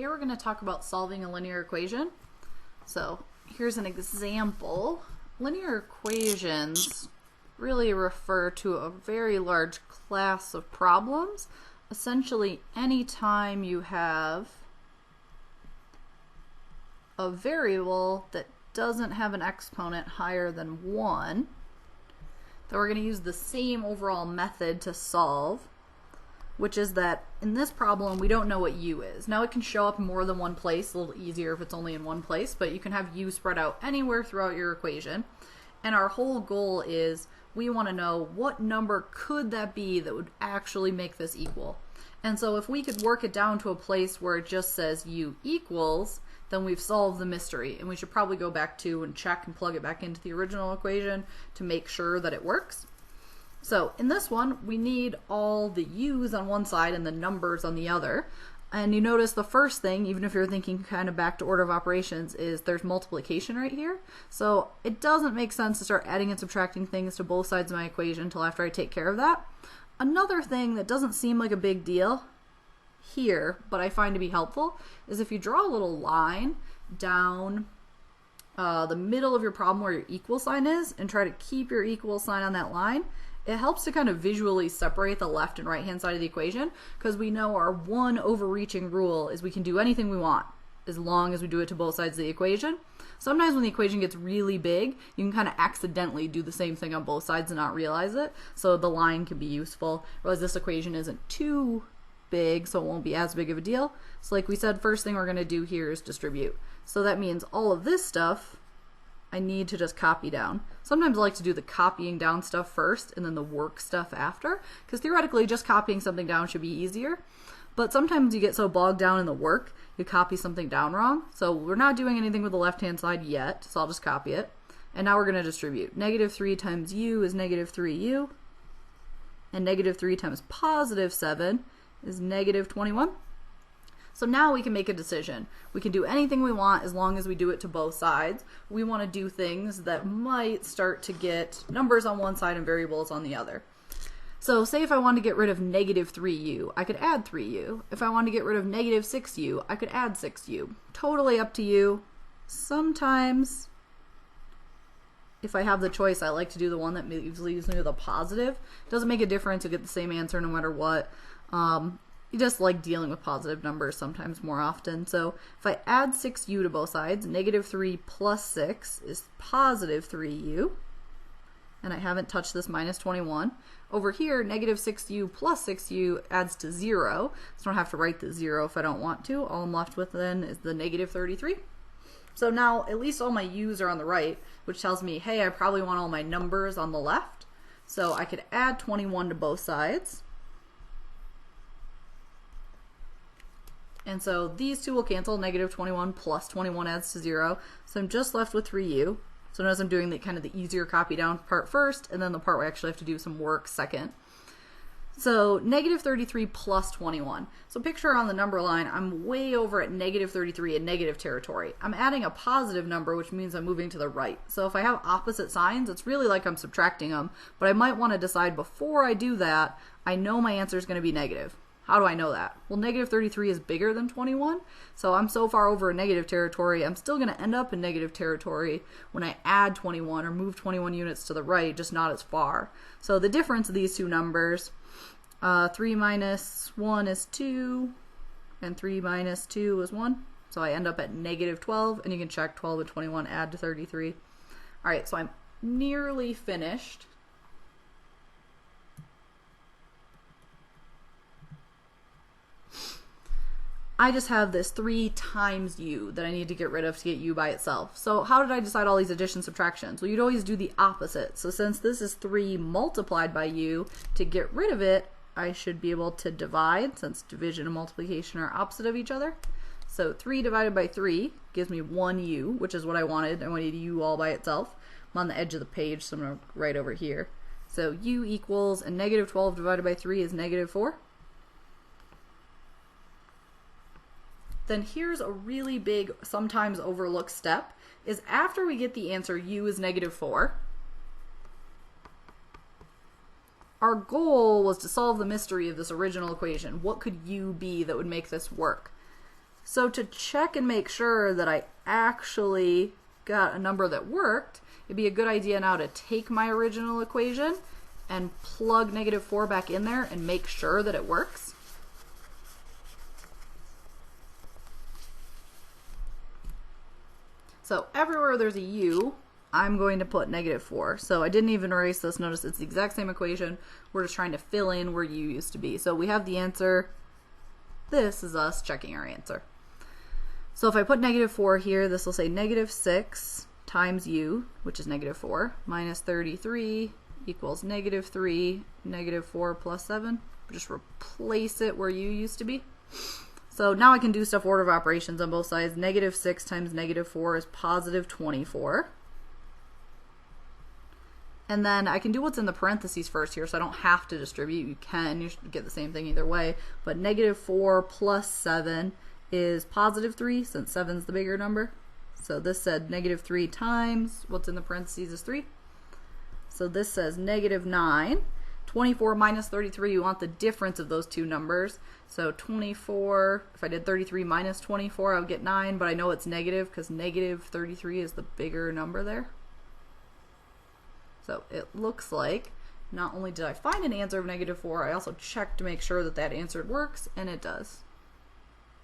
Here we're going to talk about solving a linear equation. So here's an example. Linear equations really refer to a very large class of problems. Essentially, anytime you have a variable that doesn't have an exponent higher than 1, then we're going to use the same overall method to solve, which is that in this problem we don't know what u is. Now it can show up in more than one place, a little easier if it's only in one place, but you can have u spread out anywhere throughout your equation. And our whole goal is we want to know what number could that be that would actually make this equal. And so if we could work it down to a place where it just says u equals, then we've solved the mystery, and we should probably go back to and check and plug it back into the original equation to make sure that it works. So in this one, we need all the u's on one side and the numbers on the other. And you notice the first thing, even if you're thinking kind of back to order of operations, is there's multiplication right here. So it doesn't make sense to start adding and subtracting things to both sides of my equation until after I take care of that. Another thing that doesn't seem like a big deal here, but I find to be helpful, is if you draw a little line down the middle of your problem where your equal sign is and try to keep your equal sign on that line, it helps to kind of visually separate the left and right hand side of the equation, because we know our one overreaching rule is we can do anything we want as long as we do it to both sides of the equation. Sometimes when the equation gets really big, you can kind of accidentally do the same thing on both sides and not realize it, so the line can be useful. Whereas this equation isn't too big, so it won't be as big of a deal. So like we said, first thing we're going to do here is distribute. So that means all of this stuff I need to just copy down. Sometimes I like to do the copying down stuff first and then the work stuff after, because theoretically just copying something down should be easier. But sometimes you get so bogged down in the work, you copy something down wrong. So we're not doing anything with the left-hand side yet, so I'll just copy it. And now we're going to distribute. Negative 3 times u is negative 3u, and negative 3 times positive 7 is negative 21. So now we can make a decision. We can do anything we want as long as we do it to both sides. We want to do things that might start to get numbers on one side and variables on the other. So say if I wanted to get rid of negative 3u, I could add 3u. If I wanted to get rid of negative 6u, I could add 6u. Totally up to you. Sometimes, if I have the choice, I like to do the one that leaves me with a positive. It doesn't make a difference, you'll get the same answer no matter what. You just like dealing with positive numbers sometimes more often. So if I add 6u to both sides, negative 3 plus 6 is positive 3u. And I haven't touched this minus 21. Over here, negative 6u plus 6u adds to 0. So I don't have to write the 0 if I don't want to. All I'm left with then is the negative 33. So now at least all my u's are on the right, which tells me, hey, I probably want all my numbers on the left. So I could add 21 to both sides. And so these two will cancel. Negative 21 plus 21 adds to 0. So I'm just left with 3u. So notice I'm doing the kind of the easier copy down part first, and then the part where I actually have to do some work second. So negative 33 plus 21. So picture on the number line, I'm way over at negative 33 in negative territory. I'm adding a positive number, which means I'm moving to the right. So if I have opposite signs, it's really like I'm subtracting them, but I might want to decide before I do that, I know my answer is going to be negative. How do I know that? Well, negative 33 is bigger than 21, so I'm so far over in negative territory, I'm still going to end up in negative territory when I add 21 or move 21 units to the right, just not as far. So the difference of these two numbers, 3 minus 1 is 2, and 3 minus 2 is 1. So I end up at negative 12, and you can check 12 and 21 add to 33. All right, so I'm nearly finished. I just have this 3 times u that I need to get rid of to get u by itself. So how did I decide all these addition subtractions? Well, you'd always do the opposite. So since this is 3 multiplied by u, to get rid of it, I should be able to divide, since division and multiplication are opposite of each other. So 3 divided by 3 gives me 1u, which is what I wanted. I wanted u all by itself. I'm on the edge of the page, so I'm going to write over here. So u equals, and negative 12 divided by 3 is negative 4. Then here's a really big, sometimes overlooked step, is after we get the answer u is negative 4, our goal was to solve the mystery of this original equation. What could u be that would make this work? So to check and make sure that I actually got a number that worked, it'd be a good idea now to take my original equation and plug -4 back in there and make sure that it works. So everywhere there's a u, I'm going to put -4. So I didn't even erase this. Notice it's the exact same equation. We're just trying to fill in where u used to be. So we have the answer. This is us checking our answer. So if I put -4 here, this will say -6 times u, which is -4, minus 33 equals -3, -4 plus 7. Just replace it where u used to be. So now I can do stuff order of operations on both sides. -6 times -4 is positive 24. And then I can do what's in the parentheses first here, so I don't have to distribute. You can, you should get the same thing either way. But -4 plus 7 is positive 3, since 7's the bigger number. So this said -3 times what's in the parentheses is 3. So this says -9. 24 minus 33, you want the difference of those two numbers. So 24, if I did 33 minus 24, I would get 9, but I know it's negative because -33 is the bigger number there. So it looks like not only did I find an answer of -4, I also checked to make sure that that answer works, and it does.